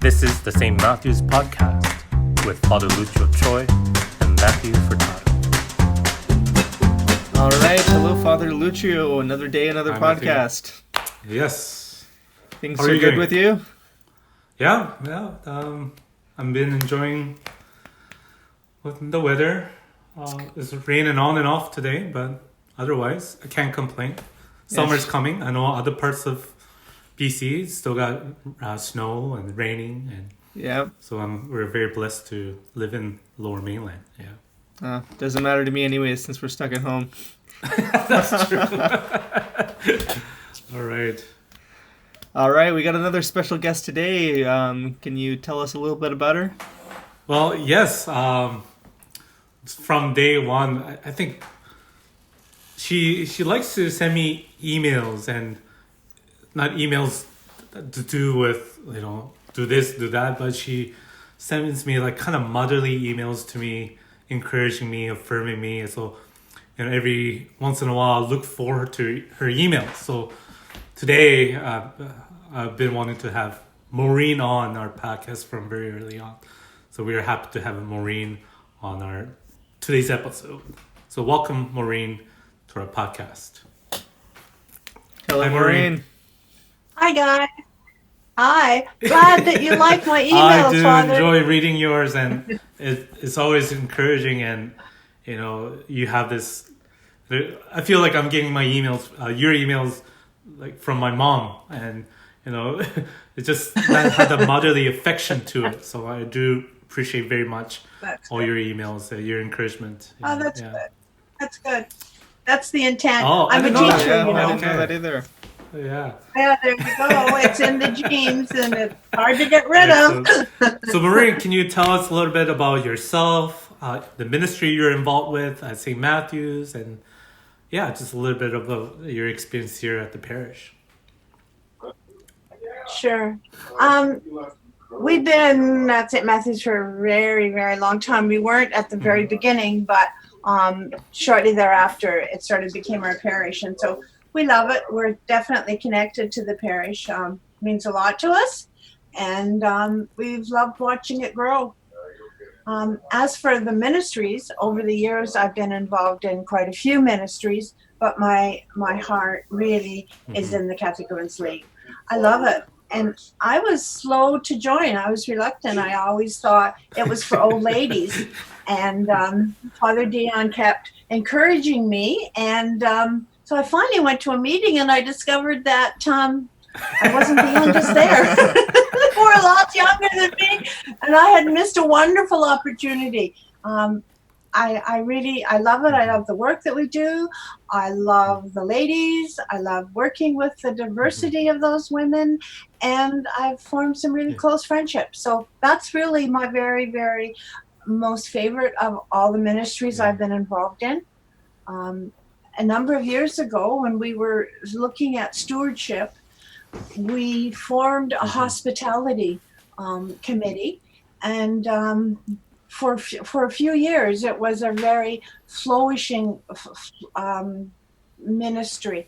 This is the St. Matthew's Podcast with Father Lucio Choi and Matthew Furtado. All right. Hello, Father Lucio. Another day, another podcast. Matthew. Yes. Things are good with you? Yeah. I've been enjoying the weather. It's raining on and off today, but otherwise, I can't complain. Summer's coming. I know other parts of BC still got snow and raining, and so we're very blessed to live in Lower Mainland. Doesn't matter to me anyway, since we're stuck at home. That's true. All right. We got another special guest today. Can you tell us a little bit about her? Well, yes. From day one, I think she likes to send me emails, and not emails to do with, do this, do that, but she sends me like kind of motherly emails to me, encouraging me, affirming me. So, every once in a while, I look forward to her emails. So today, I've been wanting to have Maureen on our podcast from very early on. So we are happy to have Maureen on our today's episode. So welcome, Maureen, to our podcast. Hello, Hi, Maureen. Hi, guys. Hi. Glad that you like my emails, I do Father. enjoy reading yours, and it's always encouraging. And you have this. I feel like I'm getting my emails, your emails, like from my mom, and it just had a motherly affection to it. So I do appreciate very much all your emails, your encouragement. Oh, that's good. That's good. That's the intent. Oh, I'm a teacher, I didn't know that either. Yeah, there you go. It's in the genes, and it's hard to get rid of. So, Maureen, can you tell us a little bit about yourself, the ministry you're involved with at St. Matthew's, and just a little bit about your experience here at the parish? Sure. We've been at St. Matthew's for a very, very long time. We weren't at the very beginning, but shortly thereafter, it became our parish, and so we love it. We're definitely connected to the parish. It means a lot to us, and we've loved watching it grow. As for the ministries, over the years, I've been involved in quite a few ministries, but my heart really is in the Catholic Women's League. I love it. And I was slow to join. I was reluctant. I always thought it was for old ladies. And Father Dion kept encouraging me. And so I finally went to a meeting, and I discovered that I wasn't the youngest there. They were a lot younger than me. And I had missed a wonderful opportunity. I love it. I love the work that we do. I love the ladies. I love working with the diversity of those women. And I've formed some really close friendships. So that's really my very, very most favorite of all the ministries I've been involved in. A number of years ago, when we were looking at stewardship, we formed a hospitality committee. And for a few years, it was a very flourishing ministry.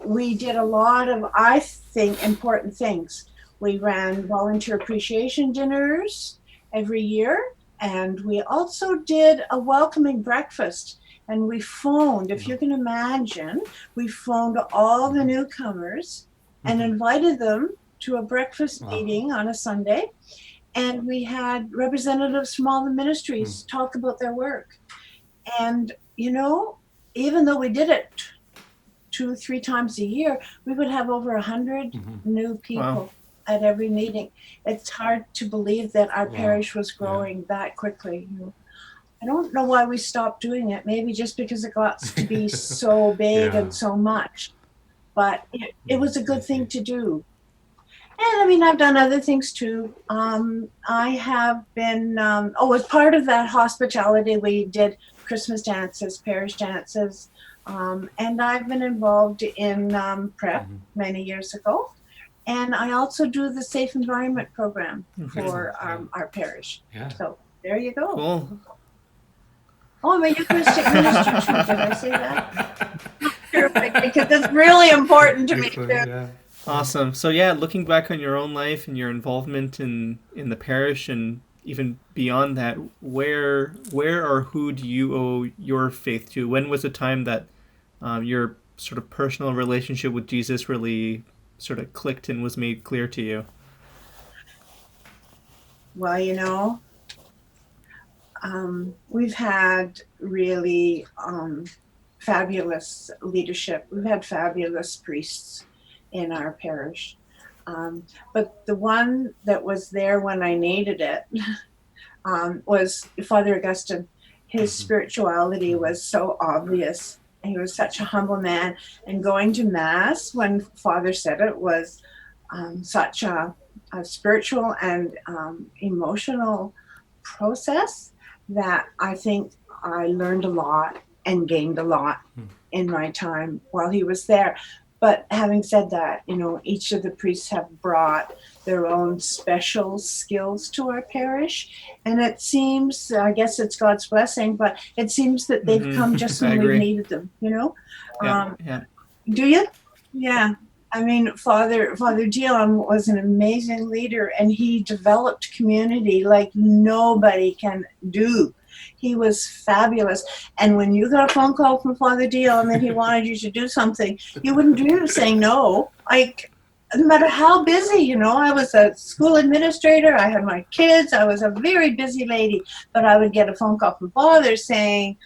We did a lot of, I think, important things. We ran volunteer appreciation dinners every year, and we also did a welcoming breakfast. And we phoned, if you can imagine, we phoned all the newcomers and invited them to a breakfast meeting on a Sunday. And we had representatives from all the ministries talk about their work. And, even though we did it 2-3 times a year, we would have over 100 new people at every meeting. It's hard to believe that our parish was growing that quickly. I don't know why we stopped doing it. Maybe just because it got to be so big and so much. But it was a good thing to do. And I've done other things too. I have been, as part of that hospitality, we did Christmas dances, parish dances. And I've been involved in PrEP many years ago. And I also do the Safe Environment Program for our parish. Yeah. So there you go. Cool. Oh, I'm a Eucharistic minister too. Did I say that? Perfect, because it's really important to me too. Awesome. So yeah, looking back on your own life and your involvement in the parish and even beyond that, where or who do you owe your faith to? When was the time that your sort of personal relationship with Jesus really sort of clicked and was made clear to you? Well, we've had really fabulous leadership. We've had fabulous priests in our parish. But the one that was there when I needed it was Father Augustine. His spirituality was so obvious. He was such a humble man. And going to Mass when Father said it was such a spiritual and emotional process that I think I learned a lot and gained a lot in my time while he was there. But having said that, each of the priests have brought their own special skills to our parish. And it seems, I guess it's God's blessing, but it seems that they've come just I when we've agree. needed them, Yeah, yeah. Do you? Yeah. I mean, Father Dion was an amazing leader, and he developed community like nobody can do. He was fabulous. And when you got a phone call from Father Dion that he wanted you to do something, you wouldn't dream of saying no. Like, no matter how busy, I was a school administrator, I had my kids, I was a very busy lady, but I would get a phone call from Father saying,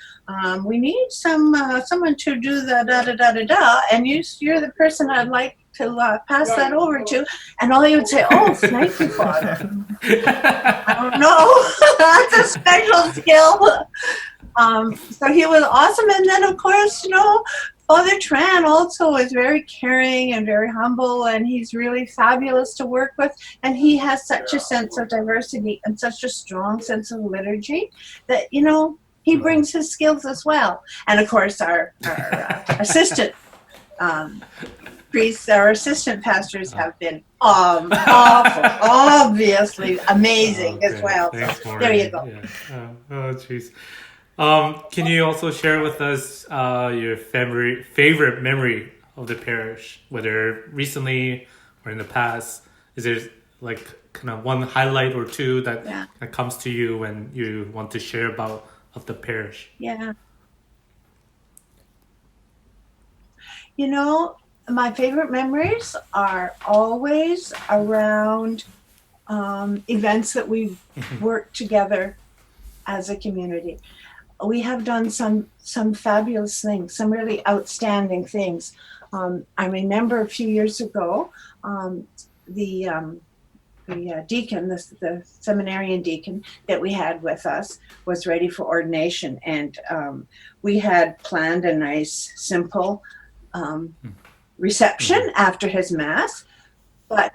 we need someone to do the da-da-da-da-da, and you're the person I'd like to pass that over to. And all you would say, oh, thank you, Father. I don't know. That's a special skill. So he was awesome. And then, of course, Father Tran also is very caring and very humble, and he's really fabulous to work with. And he has such a sense of diversity and such a strong sense of liturgy that, he brings his skills as well. And, of course, our assistant priests, our assistant pastors have been awful, obviously amazing as well. Thanks, So Maureen. there you go. Yeah. Oh, jeez. Can you also share with us your favorite memory of the parish, whether recently or in the past? Is there like kind of one highlight or two that comes to you when you want to share about of the parish? Yeah. My favorite memories are always around events that we've worked together as a community. We have done some fabulous things, some really outstanding things. I remember a few years ago, the deacon, the seminarian deacon that we had with us was ready for ordination, and we had planned a nice, simple reception after his Mass, but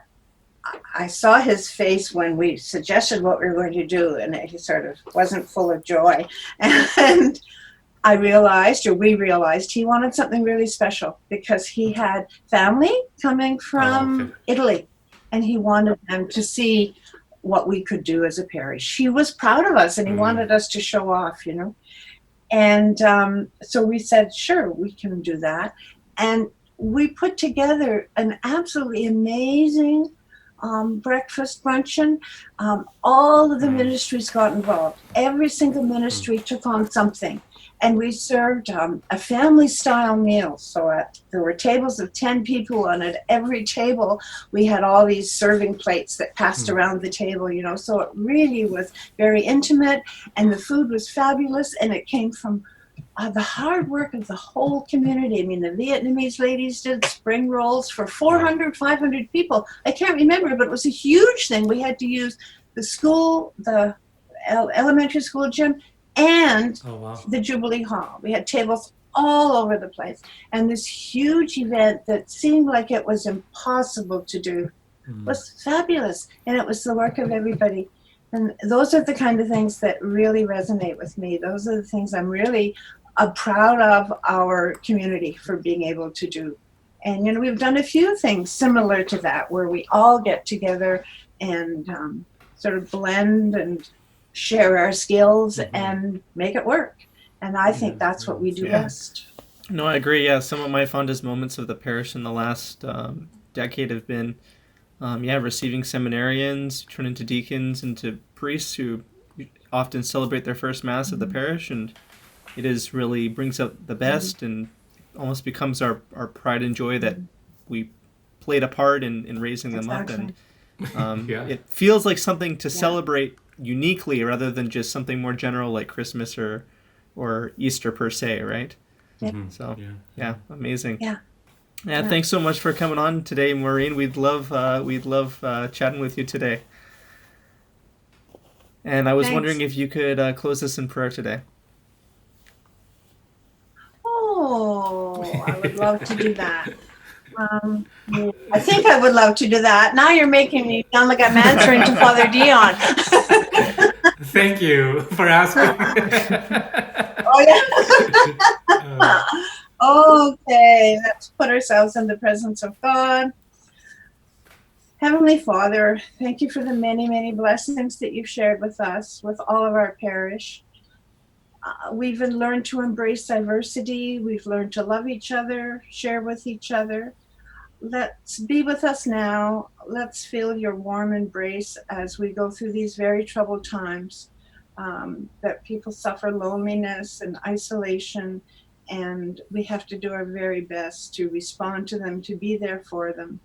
I saw his face when we suggested what we were going to do, and he sort of wasn't full of joy. And we realized he wanted something really special because he had family coming from Italy, and he wanted them to see what we could do as a parish. He was proud of us, and he wanted us to show off, And so we said, sure, we can do that. And we put together an absolutely amazing breakfast luncheon. All of the ministries got involved. Every single ministry took on something. And we served a family-style meal. So there were tables of 10 people, and at every table we had all these serving plates that passed around the table, So it really was very intimate, and the food was fabulous, and it came from the hard work of the whole community. I mean, the Vietnamese ladies did spring rolls for 400, 500 people. I can't remember, but it was a huge thing. We had to use the school, the elementary school gym, and the Jubilee Hall. We had tables all over the place. And this huge event that seemed like it was impossible to do was fabulous. And it was the work of everybody. And those are the kind of things that really resonate with me. Those are the things I'm really proud of our community for being able to do. And, we've done a few things similar to that where we all get together and sort of blend and share our skills and make it work. And I think that's what we do best. No, I agree. Yeah, some of my fondest moments of the parish in the last decade have been, receiving seminarians, turn into deacons, into priests who often celebrate their first Mass of the parish, and it is really brings out the best and almost becomes our pride and joy that we played a part in raising them up. And it feels like something to celebrate uniquely rather than just something more general like Christmas or Easter per se, right? So amazing. Yeah, thanks so much for coming on today, Maureen. We'd love chatting with you today. And I was wondering if you could close us in prayer today. Oh, I would love to do that. I think I would love to do that. Now you're making me sound like I'm answering to Father Dion. Thank you for asking. Okay, let's put ourselves in the presence of God. Heavenly Father, thank you for the many, many blessings that you've shared with us, with all of our parish. We've learned to embrace diversity. We've learned to love each other, share with each other. Let's be with us now. Let's feel your warm embrace as we go through these very troubled times, that people suffer loneliness and isolation, and we have to do our very best to respond to them, to be there for them.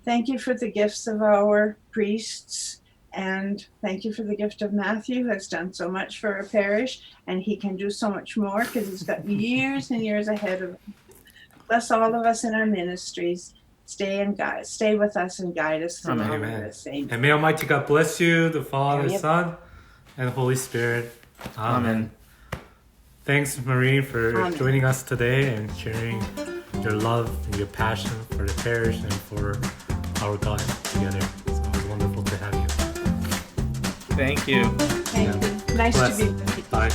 Thank you for the gifts of our priests, and thank you for the gift of Matthew, who has done so much for our parish, and he can do so much more because he's got years and years ahead of him. Bless all of us in our ministries. Stay with us and guide us through all of this. And may Almighty God bless you, the Father, Son, and Holy Spirit. Amen. Thanks, Maureen, for joining us today and sharing your love and your passion for the parish and for our God together. So it was wonderful to have you. Thank you. Thank you. Nice to be with you. Bye.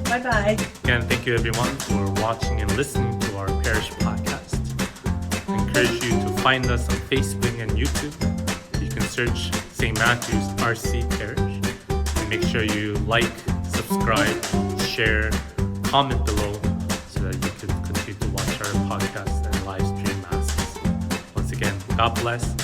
Bye-bye. Again, thank you everyone for watching and listening to our Parish podcast. I encourage you to find us on Facebook and YouTube. You can search St. Matthew's RC Parish. And make sure you like, subscribe, share, comment below so that you can continue to watch our podcast and live stream masses. Once again, God bless